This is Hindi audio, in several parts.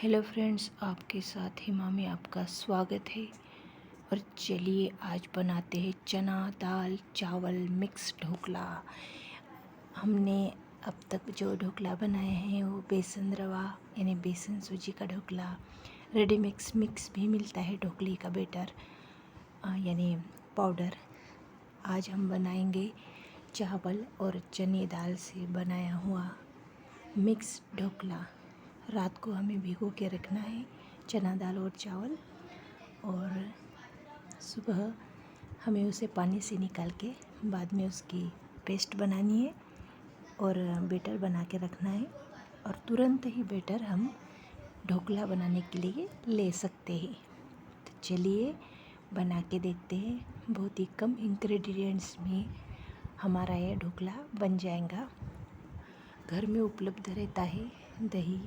हेलो फ्रेंड्स, आपके साथ हिमा में आपका स्वागत है। और चलिए आज बनाते हैं चना दाल चावल मिक्स ढोकला। हमने अब तक जो ढोकला बनाए हैं वो बेसन रवा यानी बेसन सूजी का ढोकला, रेडी मिक्स भी मिलता है ढोकले का बैटर यानी पाउडर। आज हम बनाएंगे चावल और चने दाल से बनाया हुआ मिक्स ढोकला। रात को हमें भिगो के रखना है चना दाल और चावल, और सुबह हमें उसे पानी से निकाल के बाद में उसकी पेस्ट बनानी है और बैटर बना के रखना है। और तुरंत ही बैटर हम ढोकला बनाने के लिए ले सकते हैं। तो चलिए बना के देखते हैं। बहुत ही कम इंग्रेडिएंट्स में हमारा यह ढोकला बन जाएगा। घर में उपलब्ध रहता है दही,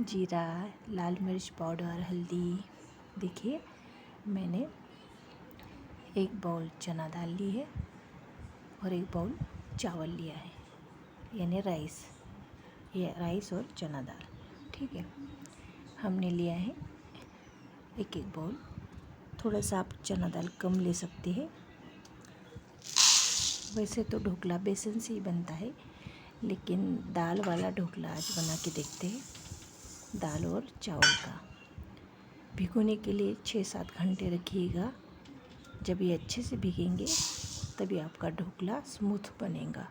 जीरा, लाल मिर्च पाउडर, हल्दी। देखिए मैंने एक बाउल चना दाल ली है और एक बाउल चावल लिया है यानी राइस। ये राइस और चना दाल, ठीक है। हमने लिया है एक बाउल। थोड़ा सा आप चना दाल कम ले सकते हैं। वैसे तो ढोकला बेसन से ही बनता है, लेकिन दाल वाला ढोकला आज बना के देखते हैं। दाल और चावल का भिगोने के लिए 6-7 घंटे रखिएगा। जब ये अच्छे से भीगेंगे तभी आपका ढोकला स्मूथ बनेगा।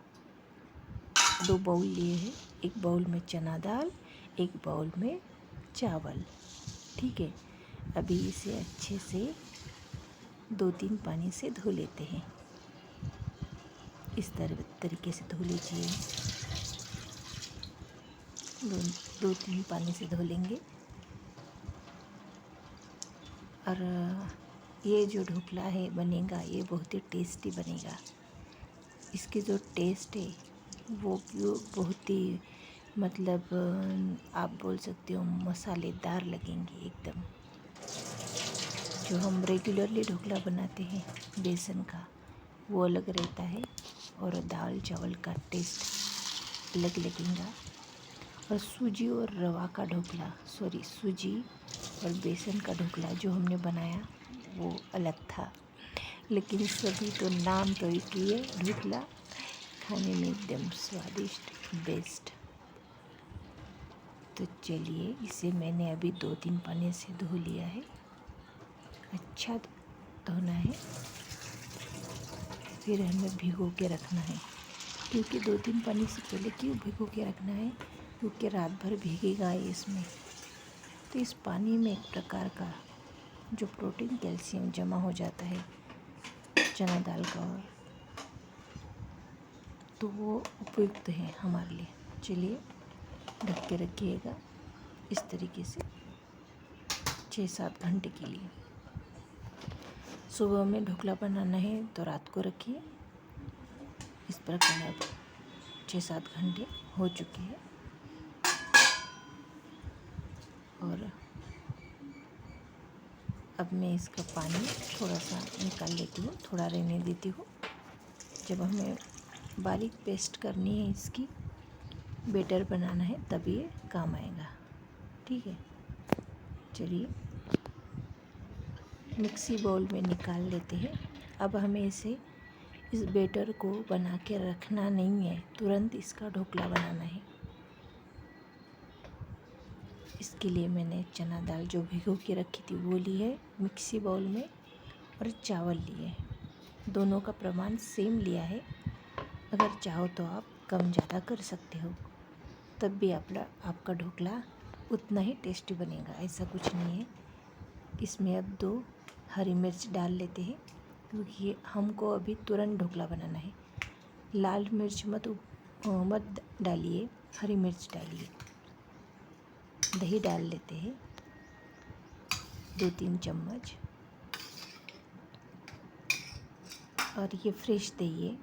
2 बाउल लिए हैं, एक बाउल में चना दाल, एक बाउल में चावल, ठीक है। अभी इसे अच्छे से 2-3 पानी से धो लेते हैं। इस तरीके से धो लीजिए। 2-3 पानी से धो लेंगे। और ये जो ढोकला है बनेगा, ये बहुत ही टेस्टी बनेगा। इसकी जो टेस्ट है वो बहुत ही आप बोल सकते हो मसालेदार लगेंगे एकदम। जो हम रेगुलरली ढोकला बनाते हैं बेसन का, वो अलग रहता है और दाल चावल का टेस्ट अलग लगेगा। और सूजी और रवा का ढोकला, सूजी और बेसन का ढोकला जो हमने बनाया वो अलग था, लेकिन सभी तो नाम तो एक ही है, ढोकला। खाने में एकदम स्वादिष्ट, बेस्ट। तो चलिए इसे मैंने अभी 2-3 पानी से धो लिया है। अच्छा धोना है, फिर हमें भिगो के रखना है। क्योंकि 2-3 पानी से पहले क्यों भिगो के रखना है, क्योंकि रात भर भीगेगा इसमें। तो इस पानी में एक प्रकार का जो प्रोटीन कैल्शियम जमा हो जाता है चना दाल का, तो वो उपयुक्त है हमारे लिए। चलिए ढक के रखिएगा इस तरीके से 6-7 घंटे के लिए। सुबह में ढोकला बनाना है तो रात को रखिए। इस प्रकार अब 6-7 घंटे हो चुके हैं और अब मैं इसका पानी थोड़ा सा निकाल लेती हूँ, थोड़ा रहने देती हूँ। जब हमें बारीक पेस्ट करनी है, इसकी बैटर बनाना है, तब ये काम आएगा, ठीक है। चलिए मिक्सी बाउल में निकाल लेते हैं। अब हमें इस बैटर को बना के रखना नहीं है, तुरंत इसका ढोकला बनाना है। इसके लिए मैंने चना दाल जो भिगो के रखी थी वो ली है मिक्सी बाउल में, और चावल लिए। दोनों का प्रमाण सेम लिया है। अगर चाहो तो आप कम ज़्यादा कर सकते हो, तब भी आपका ढोकला उतना ही टेस्टी बनेगा। ऐसा कुछ नहीं है। इसमें अब 2 हरी मिर्च डाल लेते हैं, क्योंकि हमको अभी तुरंत ढोकला बनाना है। लाल मिर्च मत डालिए, हरी मिर्च डालिए। दही डाल लेते हैं 2-3 चम्मच। और ये फ्रेश दही है,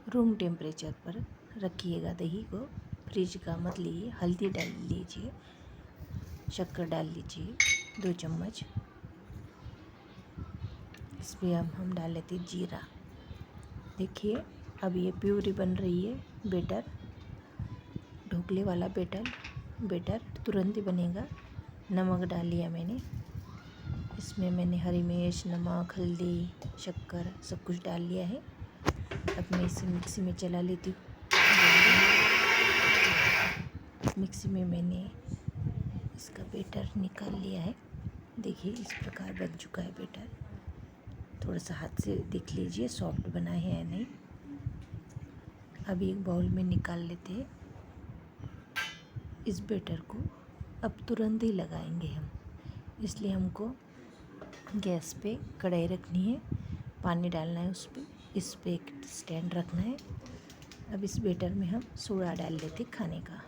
रूम टेम्परेचर पर रखिएगा दही को, फ्रिज का मत लीजिए। हल्दी डाल लीजिए, शक्कर डाल लीजिए 2 चम्मच। इसमें अब हम डाल लेते जीरा। देखिए अब ये प्यूरी बन रही है। बैटर ढोकले वाला बैटर तुरंत ही बनेगा। नमक डाल लिया मैंने। इसमें मैंने हरी मिर्च, नमक, हल्दी, शक्कर सब कुछ डाल लिया है। अब मैं इसे मिक्सी में चला लेती हूँ। मिक्सी में मैंने इसका बैटर निकाल लिया है। देखिए इस प्रकार बन चुका है बैटर। थोड़ा सा हाथ से देख लीजिए सॉफ्ट बना है या नहीं। अभी एक बाउल में निकाल लेते हैं। इस बैटर को अब तुरंत ही लगाएंगे हम, इसलिए हमको गैस पे कढ़ाई रखनी है, पानी डालना है उस पर, इस पे एक स्टैंड रखना है। अब इस बैटर में हम सोडा डाल लेते खाने का।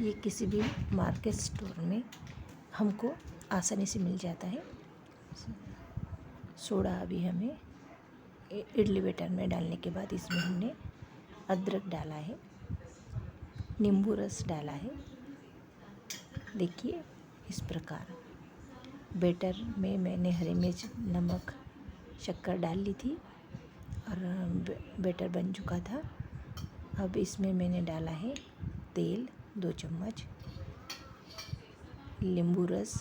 ये किसी भी मार्केट स्टोर में हमको आसानी से मिल जाता है। सोडा अभी हमें इडली बैटर में डालने के बाद इसमें हमने अदरक डाला है, नींबू रस डाला है। देखिए इस प्रकार बैटर में मैंने हरी मिर्च, नमक, शक्कर डाल ली थी और बैटर बन चुका था। अब इसमें मैंने डाला है तेल 2 चम्मच, नींबू रस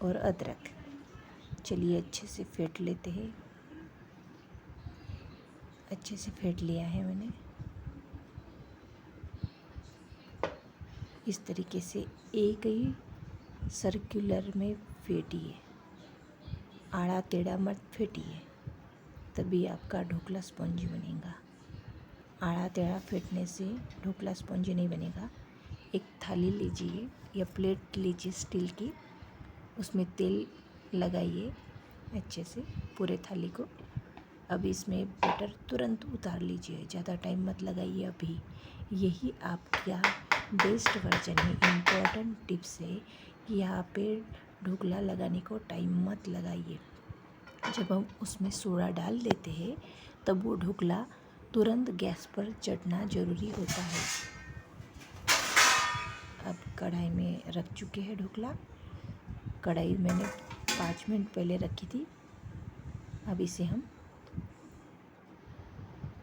और अदरक। चलिए अच्छे से फेंट लेते हैं। अच्छे से फेंट लिया है मैंने। इस तरीके से एक ही सर्कुलर में फेंटिए, आड़ा टेढ़ा मत फेंटिए, तभी आपका ढोकला स्पॉन्जी बनेगा। आड़ा टेढ़ा फेंटने से ढोकला स्पॉन्जी नहीं बनेगा। एक थाली लीजिए या प्लेट लीजिए स्टील की, उसमें तेल लगाइए अच्छे से पूरे थाली को। अब इसमें बैटर तुरंत उतार लीजिए, ज़्यादा टाइम मत लगाइए। अभी यही आपका बेस्ट वर्जन है। इम्पोर्टेंट टिप्स है कि यहाँ पे ढोकला लगाने को टाइम मत लगाइए। जब हम उसमें सोडा डाल देते हैं तब वो ढोकला तुरंत गैस पर चढ़ना ज़रूरी होता है। अब कढ़ाई में रख चुके हैं ढोकला। कढ़ाई मैंने 5 मिनट पहले रखी थी। अब इसे हम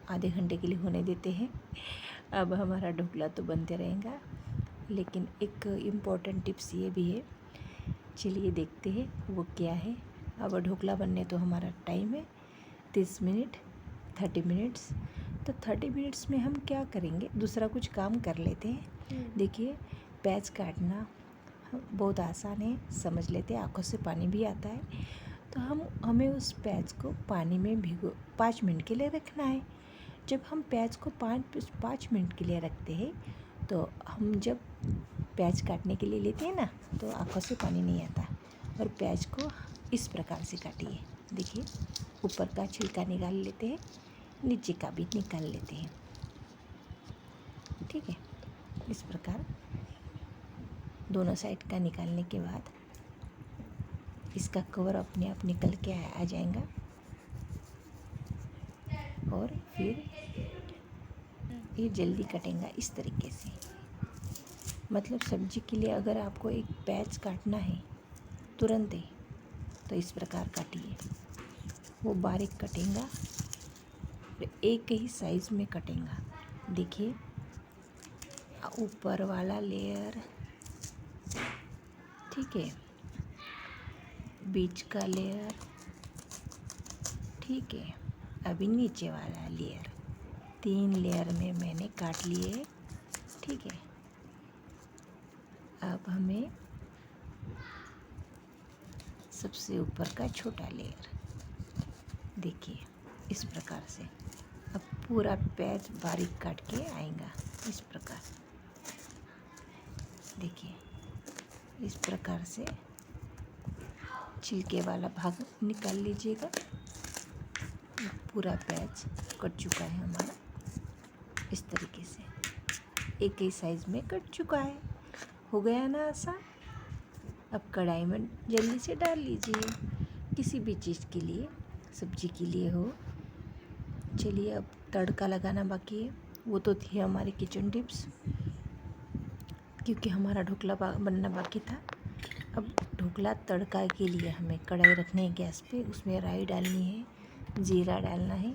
आधे घंटे के लिए होने देते हैं। अब हमारा ढोकला तो बनते रहेगा, लेकिन एक इम्पॉर्टेंट टिप्स ये भी है। चलिए देखते हैं वो क्या है। अब ढोकला बनने तो हमारा टाइम है 30 मिनट, 30 मिनट्स। तो 30 मिनट्स में हम क्या करेंगे, दूसरा कुछ काम कर लेते हैं। देखिए प्याज काटना बहुत आसान है, समझ लेते हैं। आँखों से पानी भी आता है। तो हमें उस प्याज को पानी में भिगो 5 मिनट के लिए रखना है। जब हम प्याज को 5 मिनट के लिए रखते हैं तो हम जब प्याज काटने के लिए लेते हैं ना, तो आँखों से पानी नहीं आता। और प्याज को इस प्रकार से काटिए। देखिए ऊपर का छिलका निकाल लेते हैं, नीचे का भी निकाल लेते हैं। ठीक है, इस प्रकार दोनों साइड का निकालने के बाद इसका कवर अपने आप निकल के आ जाएगा। और फिर ये जल्दी कटेगा इस तरीके से। मतलब सब्जी के लिए अगर आपको एक प्याज काटना है तुरंत ही, तो इस प्रकार काटिए, वो बारीक कटेगा, एक ही साइज़ में कटेगा। देखिए ऊपर वाला लेयर, ठीक है, बीच का लेयर, ठीक है, अभी नीचे वाला लेयर, 3 लेयर में मैंने काट लिए। ठीक है, अब हमें सबसे ऊपर का छोटा लेयर, देखिए इस प्रकार से। अब पूरा प्याज बारीक काट के आएगा इस प्रकार। देखिए इस प्रकार से छिलके वाला भाग निकाल लीजिएगा। पूरा प्याज कट चुका है हमारा इस तरीके से, एक ही साइज़ में कट चुका है। हो गया ना आसान। अब कढ़ाई में जल्दी से डाल लीजिए, किसी भी चीज़ के लिए, सब्जी के लिए हो। चलिए अब तड़का लगाना बाकी है। वो तो थी हमारी किचन टिप्स, क्योंकि हमारा ढोकला बनना बाकी था। अब ढोकला तड़का के लिए हमें कढ़ाई रखनी है गैस पे, उसमें राई डालनी है, जीरा डालना है।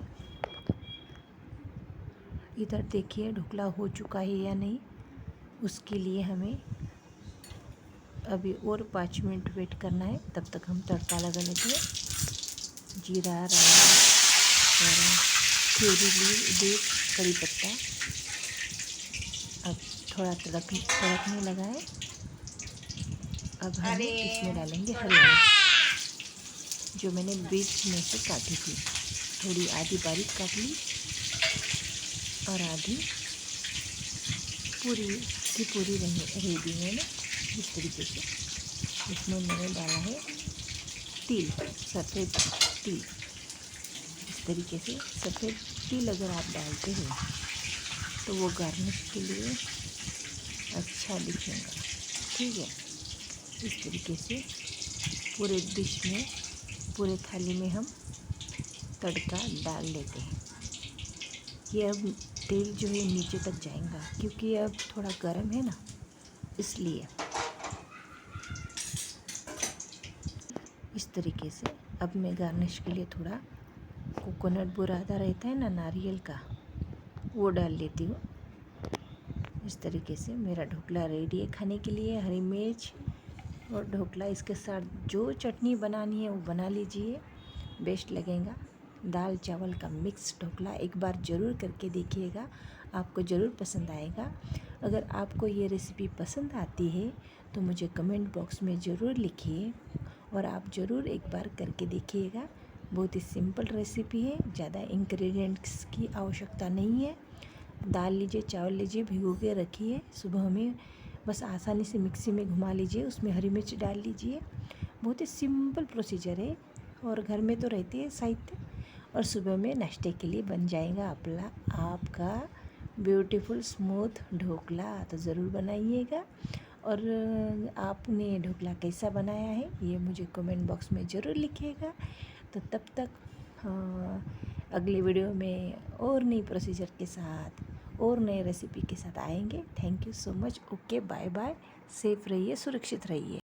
इधर देखिए ढोकला हो चुका है या नहीं, उसके लिए हमें अभी और 5 मिनट वेट करना है, तब तक हम तड़का लगा लेते हैं। जीरा, राई और चेरी लीव, कड़ी पत्ता। अब थोड़ा तड़कने लगा है। अब हम इसमें डालेंगे हरी मिर्च जो मैंने बीच में से काटी थी। थोड़ी आधी बारीक काट ली और आधी पूरी की पूरी रही दी मैंने। इस तरीके से इसमें मैंने डाला है तिल, सफ़ेद तिल। इस तरीके से सफ़ेद तिल अगर आप डालते हो तो वो गार्निश के लिए अच्छा दिखेगा, ठीक है। इस तरीके से पूरे डिश में, पूरे थाली में हम तड़का डाल लेते हैं। ये अब तेल जो है नीचे तक जाएगा, क्योंकि अब थोड़ा गर्म है ना, इसलिए। इस तरीके से अब मैं गार्निश के लिए थोड़ा कोकोनट बुरादा रहता है ना, नारियल का, वो डाल लेती हूँ। इस तरीके से मेरा ढोकला रेडी है खाने के लिए। हरी मिर्च और ढोकला, इसके साथ जो चटनी बनानी है वो बना लीजिए, बेस्ट लगेगा। दाल चावल का मिक्स ढोकला एक बार ज़रूर करके देखिएगा, आपको ज़रूर पसंद आएगा। अगर आपको ये रेसिपी पसंद आती है तो मुझे कमेंट बॉक्स में ज़रूर लिखिए और आप ज़रूर एक बार करके देखिएगा। बहुत ही सिंपल रेसिपी है, ज़्यादा इंग्रेडिएंट्स की आवश्यकता नहीं है। दाल लीजिए, चावल लीजिए, भिगो के रखिए, सुबह में बस आसानी से मिक्सी में घुमा लीजिए, उसमें हरी मिर्च डाल लीजिए। बहुत ही सिंपल प्रोसीजर है और घर में तो रहती है साहित्य, और सुबह में नाश्ते के लिए बन जाएगा आपका ब्यूटीफुल स्मूथ ढोकला। तो ज़रूर बनाइएगा। और आपने ढोकला कैसा बनाया है ये मुझे कमेंट बॉक्स में ज़रूर लिखिएगा। तो तब तक अगले वीडियो में और नई प्रोसीजर के साथ और नए रेसिपी के साथ आएंगे। Thank you so much. Okay, bye bye. Safe रहिए, सुरक्षित रहिए।